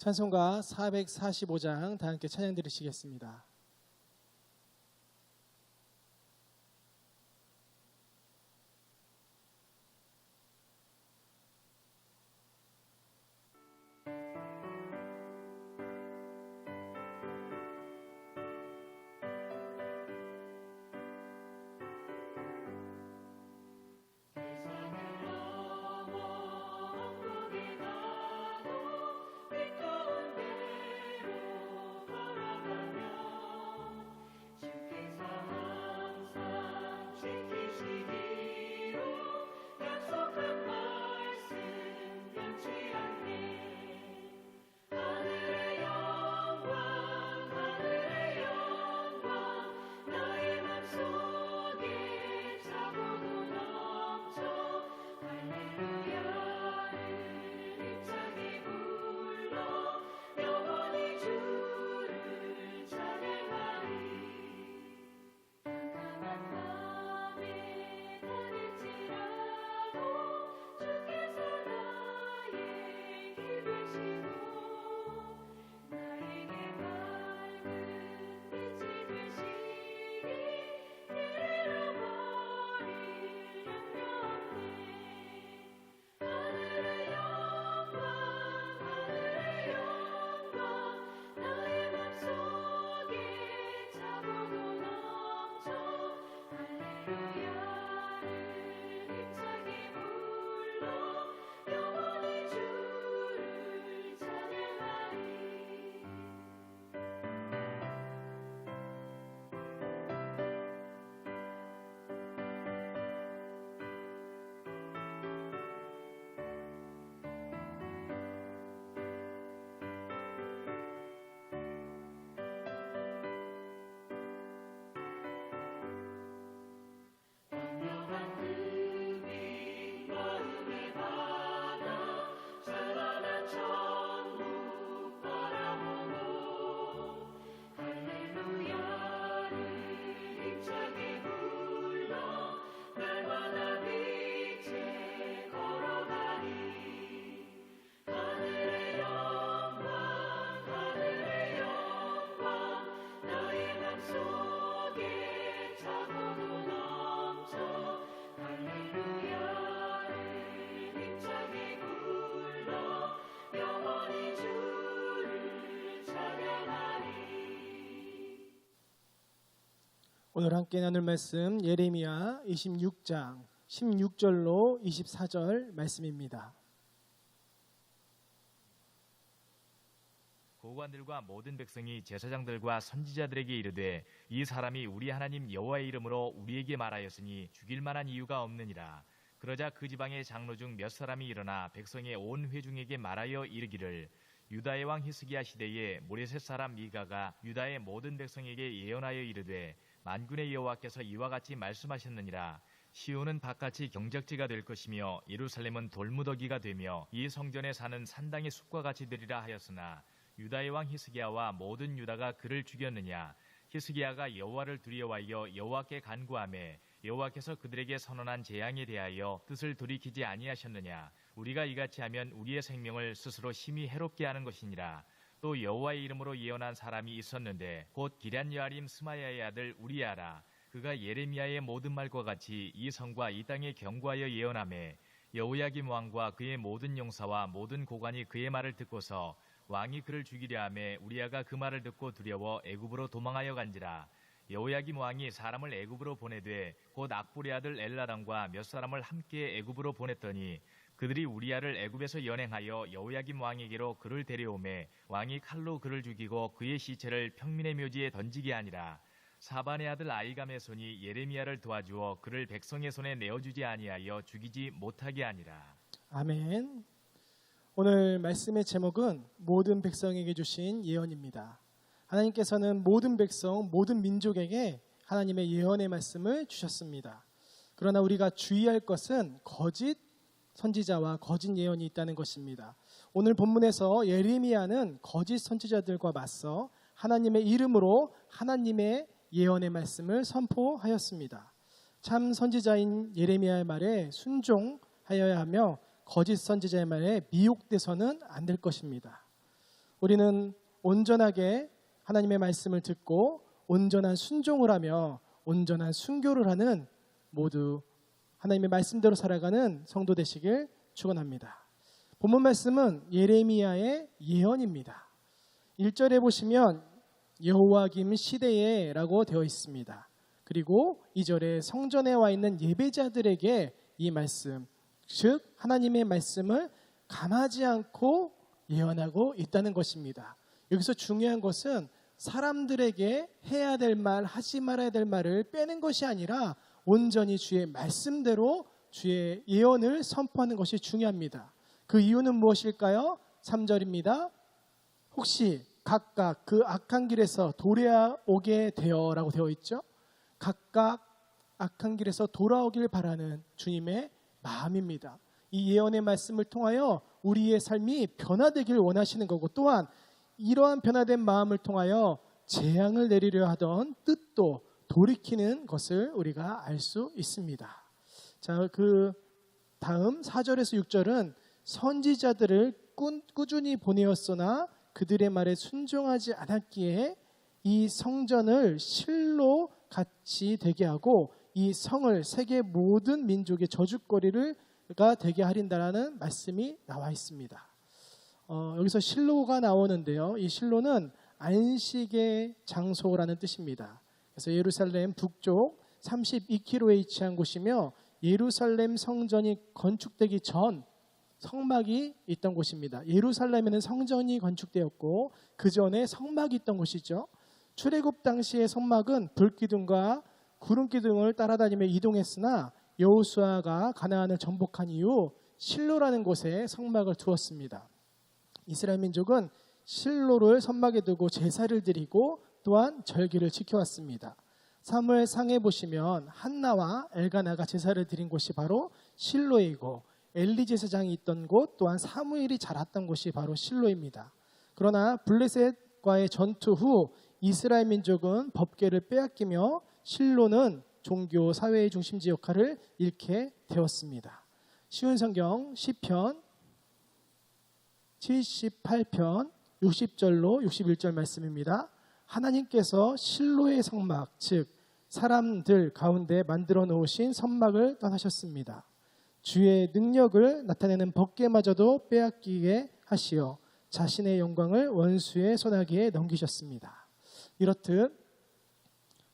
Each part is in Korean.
찬송가 445장 다 함께 찬양 드리시겠습니다. 오늘 함께 나눌 말씀 예레미야 26장 16절로 24절 말씀입니다. 고관들과 모든 백성이 제사장들과 선지자들에게 이르되 이 사람이 우리 하나님 여호와의 이름으로 우리에게 말하였으니 죽일 만한 이유가 없느니라. 그러자 그 지방의 장로 중 몇 사람이 일어나 백성의 온 회중에게 말하여 이르기를 유다의 왕 히스기야 시대에 모레셋 사람 미가가 유다의 모든 백성에게 예언하여 이르되 만군의 여호와께서 이와 같이 말씀하셨느니라. 시온은 바깥이 경작지가 될 것이며 예루살렘은 돌무더기가 되며 이 성전에 사는 산당의 숲과 같이 되리라 하였으나 유다의 왕 히스기야와 모든 유다가 그를 죽였느냐. 히스기야가 여호와를 두려워하여 여호와께 간구하매 여호와께서 그들에게 선언한 재앙에 대하여 뜻을 돌이키지 아니하셨느냐. 우리가 이같이 하면 우리의 생명을 스스로 심히 해롭게 하는 것이니라. 또 여호와의 이름으로 예언한 사람이 있었는데 곧 기럇여아림 스마야의 아들 우리야라. 그가 예레미야의 모든 말과 같이 이 성과 이 땅에 경고하여 예언하매 여호야김 왕과 그의 모든 용사와 모든 고관이 그의 말을 듣고서 왕이 그를 죽이려 하매 우리야가 그 말을 듣고 두려워 애굽으로 도망하여 간지라. 여호야김 왕이 사람을 애굽으로 보내되 곧 악보리 아들 엘나단과 몇 사람을 함께 애굽으로 보냈더니 그들이 우리야를 애굽에서 연행하여 여호야김 왕에게로 그를 데려오매 왕이 칼로 그를 죽이고 그의 시체를 평민의 묘지에 던지게 하니라. 사반의 아들 아이감의 손이 예레미야를 도와주어 그를 백성의 손에 내어주지 아니하여 죽이지 못하게 하니라. 아멘. 오늘 말씀의 제목은 모든 백성에게 주신 예언입니다. 하나님께서는 모든 백성, 모든 민족에게 하나님의 예언의 말씀을 주셨습니다. 그러나 우리가 주의할 것은 거짓 선지자와 거짓 예언이 있다는 것입니다. 오늘 본문에서 예레미야는 거짓 선지자들과 맞서 하나님의 이름으로 하나님의 예언의 말씀을 선포하였습니다. 참 선지자인 예레미야의 말에 순종하여야 하며 거짓 선지자의 말에 미혹돼서는 안 될 것입니다. 우리는 온전하게 하나님의 말씀을 듣고 온전한 순종을 하며 온전한 순교를 하는 모두 하나님의 말씀대로 살아가는 성도 되시길 축원합니다. 본문 말씀은 예레미야의 예언입니다. 1절에 보시면 여호와김 시대에 라고 되어 있습니다. 그리고 2절에 성전에 와 있는 예배자들에게 이 말씀, 즉 하나님의 말씀을 감하지 않고 예언하고 있다는 것입니다. 여기서 중요한 것은 사람들에게 해야 될 말, 하지 말아야 될 말을 빼는 것이 아니라 온전히 주의 말씀대로 주의 예언을 선포하는 것이 중요합니다. 그 이유는 무엇일까요? 3절입니다. 혹시 각각 그 악한 길에서 돌아오게 되어라고 되어 있죠. 각각 악한 길에서 돌아오길 바라는 주님의 마음입니다. 이 예언의 말씀을 통하여 우리의 삶이 변화되길 원하시는 거고, 또한 이러한 변화된 마음을 통하여 재앙을 내리려 하던 뜻도 돌이키는 것을 우리가 알 수 있습니다. 자, 그 다음 4절에서 6절은 선지자들을 꾸준히 보내었으나 그들의 말에 순종하지 않았기에 이 성전을 실로 같이 되게 하고 이 성을 세계 모든 민족의 저주거리가 되게 하린다라는 말씀이 나와 있습니다. 여기서 실로가 나오는데요. 이 실로는 안식의 장소라는 뜻입니다. 그래서 예루살렘 북쪽 32km에 위치한 곳이며 예루살렘 성전이 건축되기 전 성막이 있던 곳입니다. 예루살렘에는 성전이 건축되었고 그 전에 성막이 있던 곳이죠. 출애굽 당시의 성막은 불기둥과 구름기둥을 따라다니며 이동했으나 여호수아가 가나안을 정복한 이후 실로라는 곳에 성막을 두었습니다. 이스라엘 민족은 실로를 성막에 두고 제사를 드리고 또한 절기를 지켜왔습니다. 사무엘상에 보시면 한나와 엘가나가 제사를 드린 곳이 바로 실로이고 엘리 제사장이 있던 곳 또한 사무엘이 자랐던 곳이 바로 실로입니다. 그러나 블레셋과의 전투 후 이스라엘 민족은 법궤를 빼앗기며 실로는 종교 사회의 중심지 역할을 잃게 되었습니다. 쉬운 성경 시편 78편 60절로 61절 말씀입니다. 하나님께서 실로의 성막, 즉 사람들 가운데 만들어 놓으신 성막을 떠나셨습니다. 주의 능력을 나타내는 법궤마저도 빼앗기게 하시어 자신의 영광을 원수의 손아귀에 넘기셨습니다. 이렇듯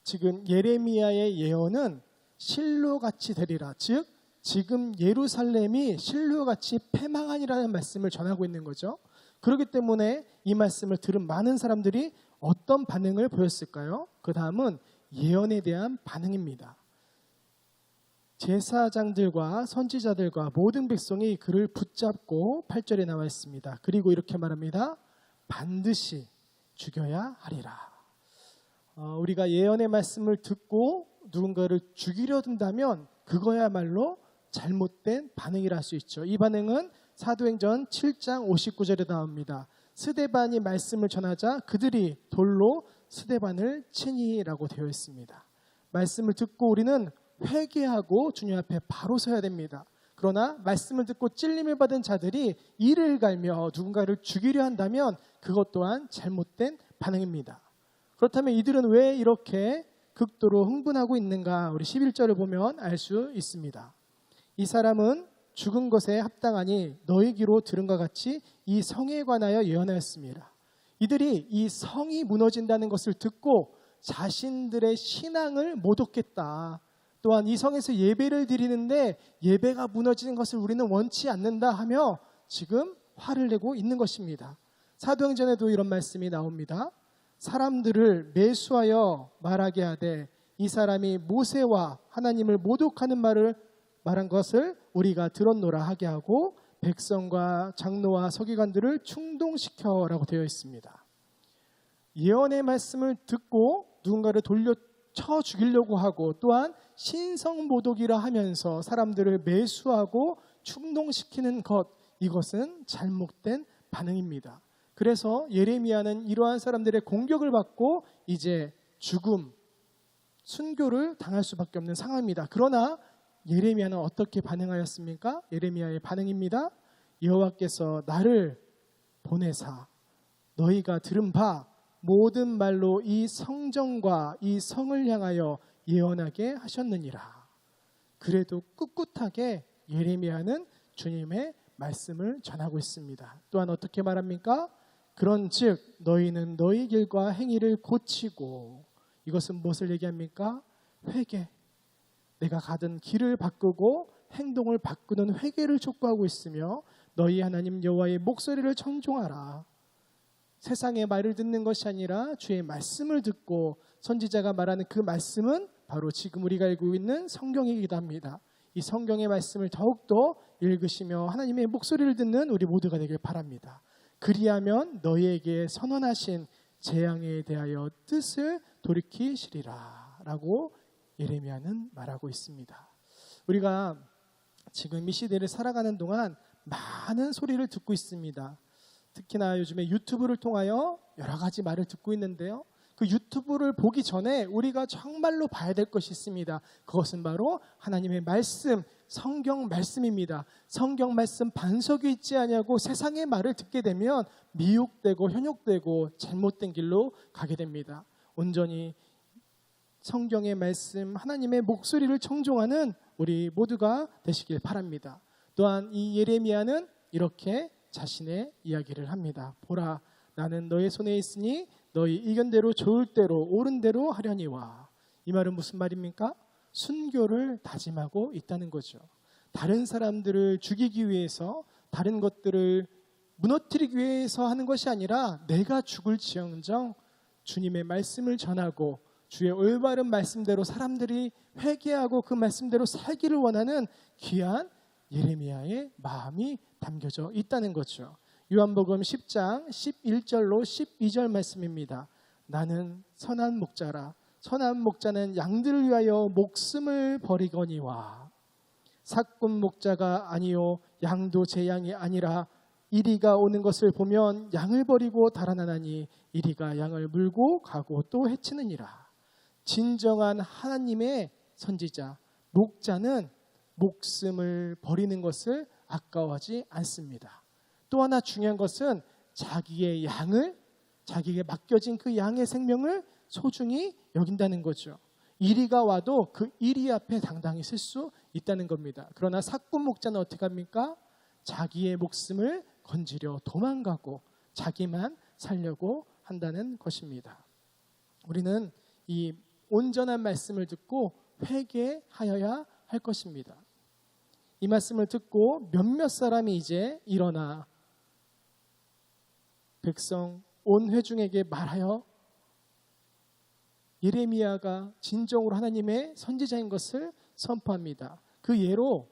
지금 예레미야의 예언은 실로같이 되리라, 즉 지금 예루살렘이 실로같이 패망하니라는 말씀을 전하고 있는 거죠. 그렇기 때문에 이 말씀을 들은 많은 사람들이 어떤 반응을 보였을까요? 그 다음은 예언에 대한 반응입니다. 제사장들과 선지자들과 모든 백성이 그를 붙잡고 8절에 나와 있습니다. 그리고 이렇게 말합니다. 반드시 죽여야 하리라. 우리가 예언의 말씀을 듣고 누군가를 죽이려 든다면 그거야말로 잘못된 반응이라 할 수 있죠. 이 반응은 사도행전 7장 59절에 나옵니다. 스데반이 말씀을 전하자 그들이 돌로 스데반을 치니라고 되어 있습니다. 말씀을 듣고 우리는 회개하고 주님 앞에 바로 서야 됩니다. 그러나 말씀을 듣고 찔림을 받은 자들이 이를 갈며 누군가를 죽이려 한다면 그것 또한 잘못된 반응입니다. 그렇다면 이들은 왜 이렇게 극도로 흥분하고 있는가? 우리 11절을 보면 알 수 있습니다. 이 사람은 죽은 것에 합당하니 너희 귀로 들은 것 같이 이 성에 관하여 예언하였습니다. 이들이 이 성이 무너진다는 것을 듣고 자신들의 신앙을 모독했다. 또한 이 성에서 예배를 드리는데 예배가 무너지는 것을 우리는 원치 않는다 하며 지금 화를 내고 있는 것입니다. 사도행전에도 이런 말씀이 나옵니다. 사람들을 매수하여 말하게 하되 이 사람이 모세와 하나님을 모독하는 말한 것을 우리가 들었노라 하게 하고 백성과 장로와 서기관들을 충동시켜라고 되어 있습니다. 예언의 말씀을 듣고 누군가를 돌려쳐 죽이려고 하고 또한 신성모독이라 하면서 사람들을 매수하고 충동시키는 것, 이것은 잘못된 반응입니다. 그래서 예레미야는 이러한 사람들의 공격을 받고 이제 죽음, 순교를 당할 수밖에 없는 상황입니다. 그러나 예레미야는 어떻게 반응하였습니까? 예레미야의 반응입니다. 여호와께서 나를 보내사 너희가 들은 바 모든 말로 이 성전과 이 성을 향하여 예언하게 하셨느니라. 그래도 꿋꿋하게 예레미야는 주님의 말씀을 전하고 있습니다. 또한 어떻게 말합니까? 그런즉 너희는 너희 길과 행위를 고치고, 이것은 무엇을 얘기합니까? 회개. 내가 가던 길을 바꾸고 행동을 바꾸는 회개를 촉구하고 있으며 너희 하나님 여호와의 목소리를 청종하라. 세상의 말을 듣는 것이 아니라 주의 말씀을 듣고, 선지자가 말하는 그 말씀은 바로 지금 우리가 읽고 있는 성경이기도 합니다. 이 성경의 말씀을 더욱더 읽으시며 하나님의 목소리를 듣는 우리 모두가 되길 바랍니다. 그리하면 너희에게 선언하신 재앙에 대하여 뜻을 돌이키시리라 라고 예레미야는 말하고 있습니다. 우리가 지금 이 시대를 살아가는 동안 많은 소리를 듣고 있습니다. 특히나 요즘에 유튜브를 통하여 여러 가지 말을 듣고 있는데요, 그 유튜브를 보기 전에 우리가 정말로 봐야 될 것이 있습니다. 그것은 바로 하나님의 말씀, 성경 말씀입니다. 성경 말씀 반석이 있지 아니하고 세상의 말을 듣게 되면 미혹되고 현혹되고 잘못된 길로 가게 됩니다. 온전히 성경의 말씀, 하나님의 목소리를 청종하는 우리 모두가 되시길 바랍니다. 또한 이 예레미야는 이렇게 자신의 이야기를 합니다. 보라, 나는 너의 손에 있으니 너희 의견대로 좋을 대로 옳은 대로 하려니와. 이 말은 무슨 말입니까? 순교를 다짐하고 있다는 거죠. 다른 사람들을 죽이기 위해서, 다른 것들을 무너뜨리기 위해서 하는 것이 아니라 내가 죽을지언정 주님의 말씀을 전하고 주의 올바른 말씀대로 사람들이 회개하고 그 말씀대로 살기를 원하는 귀한 예레미야의 마음이 담겨져 있다는 거죠. 요한복음 10장 11절로 12절 말씀입니다. 나는 선한 목자라. 선한 목자는 양들을 위하여 목숨을 버리거니와. 삭군 목자가 아니요 양도 제 양이 아니라 이리가 오는 것을 보면 양을 버리고 달아나나니 이리가 양을 물고 가고 또 해치느니라. 진정한 하나님의 선지자, 목자는 목숨을 버리는 것을 아까워하지 않습니다. 또 하나 중요한 것은 자기의 양을, 자기에게 맡겨진 그 양의 생명을 소중히 여긴다는 거죠. 이리가 와도 그 이리 앞에 당당히 설 수 있다는 겁니다. 그러나 삭군 목자는 어떻게 합니까? 자기의 목숨을 건지려 도망가고 자기만 살려고 한다는 것입니다. 우리는 이 온전한 말씀을 듣고 회개하여야 할 것입니다. 이 말씀을 듣고 몇몇 사람이 이제 일어나 백성 온 회중에게 말하여 예레미야가 진정으로 하나님의 선지자인 것을 선포합니다. 그 예로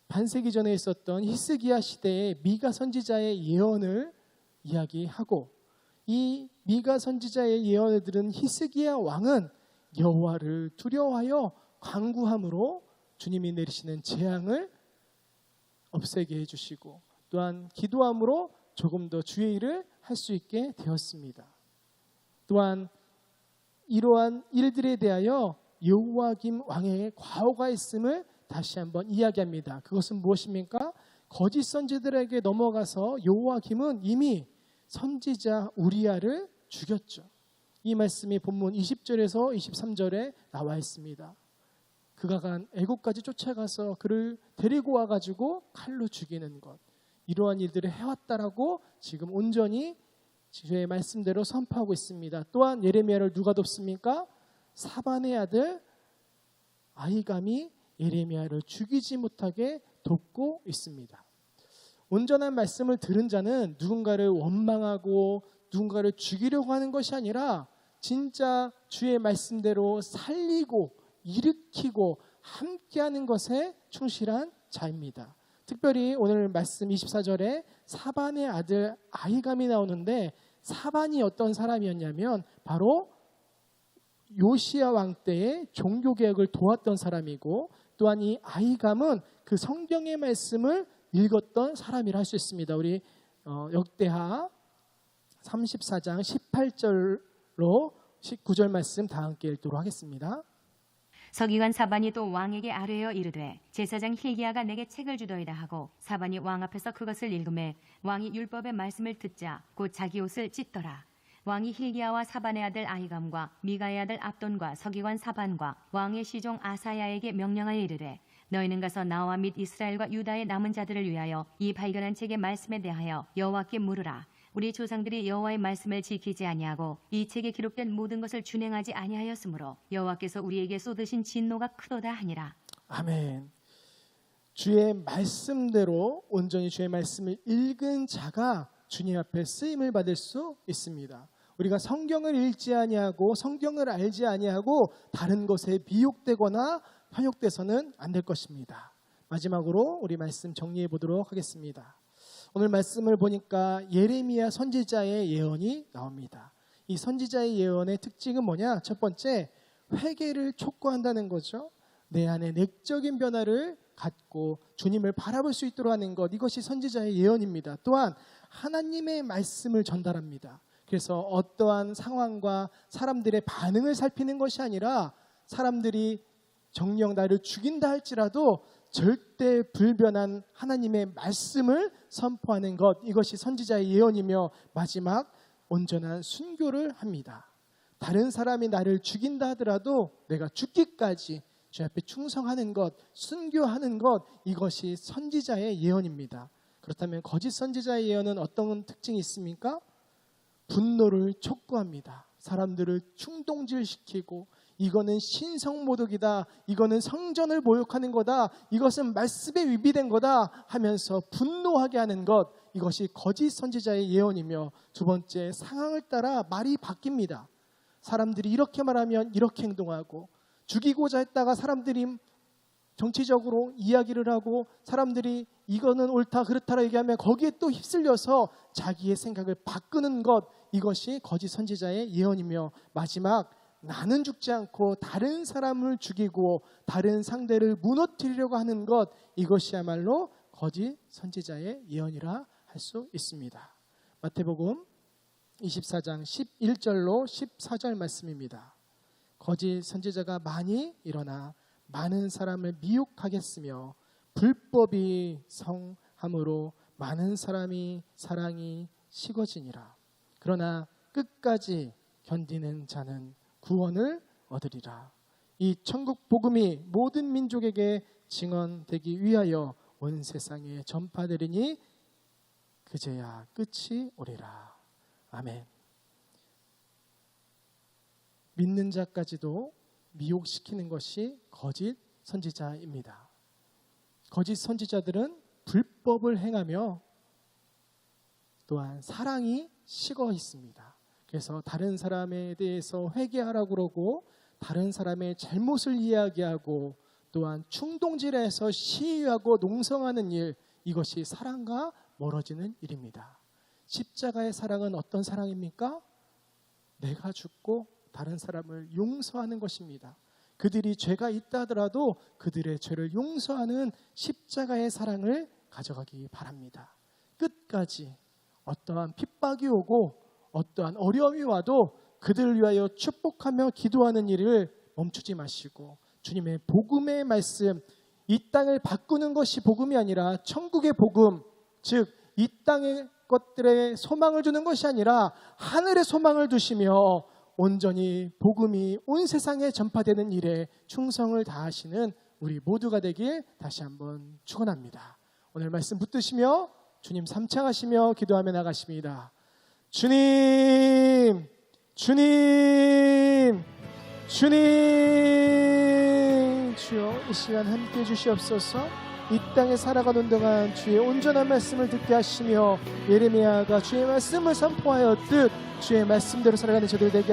반세기 전에 있었던 히스기야 시대의 미가 선지자의 예언을 이야기하고, 이 미가 선지자의 예언을 들은 히스기야 왕은 여호와를 두려워하여 간구함으로 주님이 내리시는 재앙을 없애게 해주시고, 또한 기도함으로 조금 더 주의 일을 할 수 있게 되었습니다. 또한 이러한 일들에 대하여 여호와김 왕의 과오가 있음을 다시 한번 이야기합니다. 그것은 무엇입니까? 거짓 선지들에게 넘어가서 여호와김은 이미 선지자 우리야를 죽였죠. 이 말씀이 본문 20절에서 23절에 나와 있습니다. 그가 간 애국까지 쫓아가서 그를 데리고 와가지고 칼로 죽이는 것, 이러한 일들을 해왔다라고 지금 온전히 주의 말씀대로 선포하고 있습니다. 또한 예레미야를 누가 돕습니까? 사반의 아들 아히감이 예레미야를 죽이지 못하게 돕고 있습니다. 온전한 말씀을 들은 자는 누군가를 원망하고 누군가를 죽이려고 하는 것이 아니라 진짜 주의 말씀대로 살리고 일으키고 함께하는 것에 충실한 자입니다. 특별히 오늘 말씀 24절에 사반의 아들 아히감이 나오는데, 사반이 어떤 사람이었냐면 바로 요시야 왕 때의 종교개혁을 도왔던 사람이고, 또한 이 아히감은 그 성경의 말씀을 읽었던 사람이라 할 수 있습니다. 우리 역대하 34장 18절로 19절 말씀 다 함께 읽도록 하겠습니다. 서기관 사반이 또 왕에게 아뢰어 이르되 제사장 hil기야가 내게 책을 주더이다 하고 사반이 왕 앞에서 그것을 읽음에 왕이 율법의 말씀을 듣자 곧 자기 옷을 찢더라. 왕이 hil기야와 사반의 아들 아히감과 미가의 아들 압돈과 서기관 사반과 왕의 시종 아사야에게 명령하여 이르되 너희는 가서 나와 및 이스라엘과 유다의 남은 자들을 위하여 이 발견한 책의 말씀에 대하여 여호와께 물으라. 우리 조상들이 여호와의 말씀을 지키지 아니하고 이 책에 기록된 모든 것을 준행하지 아니하였으므로 여호와께서 우리에게 쏟으신 진노가 크도다 하니라. 아멘. 주의 말씀대로 온전히 주의 말씀을 읽은 자가 주님 앞에 쓰임을 받을 수 있습니다. 우리가 성경을 읽지 아니하고 성경을 알지 아니하고 다른 것에 미혹되거나 현혹돼서는 안 될 것입니다. 마지막으로 우리 말씀 정리해 보도록 하겠습니다. 오늘 말씀을 보니까 예레미야 선지자의 예언이 나옵니다. 이 선지자의 예언의 특징은 뭐냐? 첫 번째, 회개를 촉구한다는 거죠. 내 안에 내적인 변화를 갖고 주님을 바라볼 수 있도록 하는 것, 이것이 선지자의 예언입니다. 또한 하나님의 말씀을 전달합니다. 그래서 어떠한 상황과 사람들의 반응을 살피는 것이 아니라 사람들이 정녕 나를 죽인다 할지라도 절대 불변한 하나님의 말씀을 선포하는 것, 이것이 선지자의 예언이며 마지막 온전한 순교를 합니다. 다른 사람이 나를 죽인다 하더라도 내가 죽기까지 주 앞에 충성하는 것, 순교하는 것, 이것이 선지자의 예언입니다. 그렇다면 거짓 선지자의 예언은 어떤 특징이 있습니까? 분노를 촉구합니다. 사람들을 충동질시키고 이거는 신성모독이다, 이거는 성전을 모욕하는 거다, 이것은 말씀에 위배된 거다 하면서 분노하게 하는 것, 이것이 거짓 선지자의 예언이며 두 번째, 상황을 따라 말이 바뀝니다. 사람들이 이렇게 말하면 이렇게 행동하고 죽이고자 했다가 사람들이 정치적으로 이야기를 하고 사람들이 이거는 옳다 그렇다라 얘기하면 거기에 또 휩쓸려서 자기의 생각을 바꾸는 것, 이것이 거짓 선지자의 예언이며 마지막, 나는 죽지 않고 다른 사람을 죽이고 다른 상대를 무너뜨리려고 하는 것, 이것이야말로 거짓 선지자의 예언이라 할 수 있습니다. 마태복음 24장 11절로 14절 말씀입니다. 거짓 선지자가 많이 일어나 많은 사람을 미혹하겠으며 불법이 성함으로 많은 사람이 사랑이 식어지니라. 그러나 끝까지 견디는 자는 구원을 얻으리라. 이 천국 복음이 모든 민족에게 증언되기 위하여 온 세상에 전파되리니 그제야 끝이 오리라. 아멘. 믿는 자까지도 미혹시키는 것이 거짓 선지자입니다. 거짓 선지자들은 불법을 행하며 또한 사랑이 식어 있습니다. 그래서 다른 사람에 대해서 회개하라고 그러고 다른 사람의 잘못을 이야기하고 또한 충동질해서 시위하고 농성하는 일, 이것이 사랑과 멀어지는 일입니다. 십자가의 사랑은 어떤 사랑입니까? 내가 죽고 다른 사람을 용서하는 것입니다. 그들이 죄가 있다 하더라도 그들의 죄를 용서하는 십자가의 사랑을 가져가기 바랍니다. 끝까지 어떠한 핍박이 오고 어떠한 어려움이 와도 그들을 위하여 축복하며 기도하는 일을 멈추지 마시고 주님의 복음의 말씀, 이 땅을 바꾸는 것이 복음이 아니라 천국의 복음, 즉 이 땅의 것들에 소망을 주는 것이 아니라 하늘의 소망을 두시며 온전히 복음이 온 세상에 전파되는 일에 충성을 다하시는 우리 모두가 되길 다시 한번 축원합니다. 오늘 말씀 붙드시며 주님 삼창하시며 기도하며 나가십니다. 주님, 주님, 주님, 주여 이 시간 함께해 주시옵소서. 이 땅에 살아가는 동안 주의 온전한 말씀을 듣게 하시며 예레미야가 주의 말씀을 선포하였듯 주의 말씀대로 살아가는 저들 되게